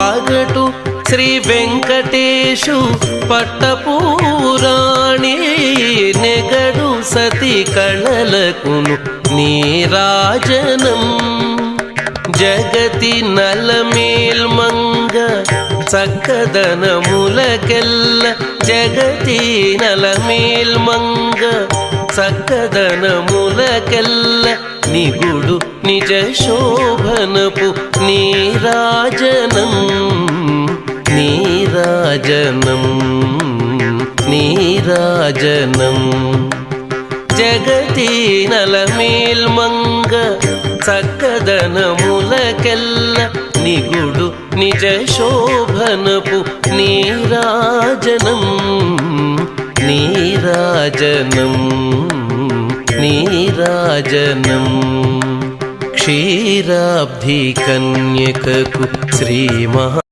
అగటు శ్రీ వెంకటేశు పట్టపూరాణి నెగడు సతి కళలకును నీరాజనం జగతి నలమేల్మంగ చక్కదనములకెల్ల జగతి నలమేల్మంగ చక్కదనములకెల్ల నిగుడు నిజ శోభనపు నీరాజనం నీరాజనం నీరాజనం జగతి నలమేల్మంగ చక్కదనములకెల్ల నిగుడు నిజ శోభనపు నీరాజనం నీరాజనం నీరాజనం క్షీరాబ్ధి కన్యకకు శ్రీ మహా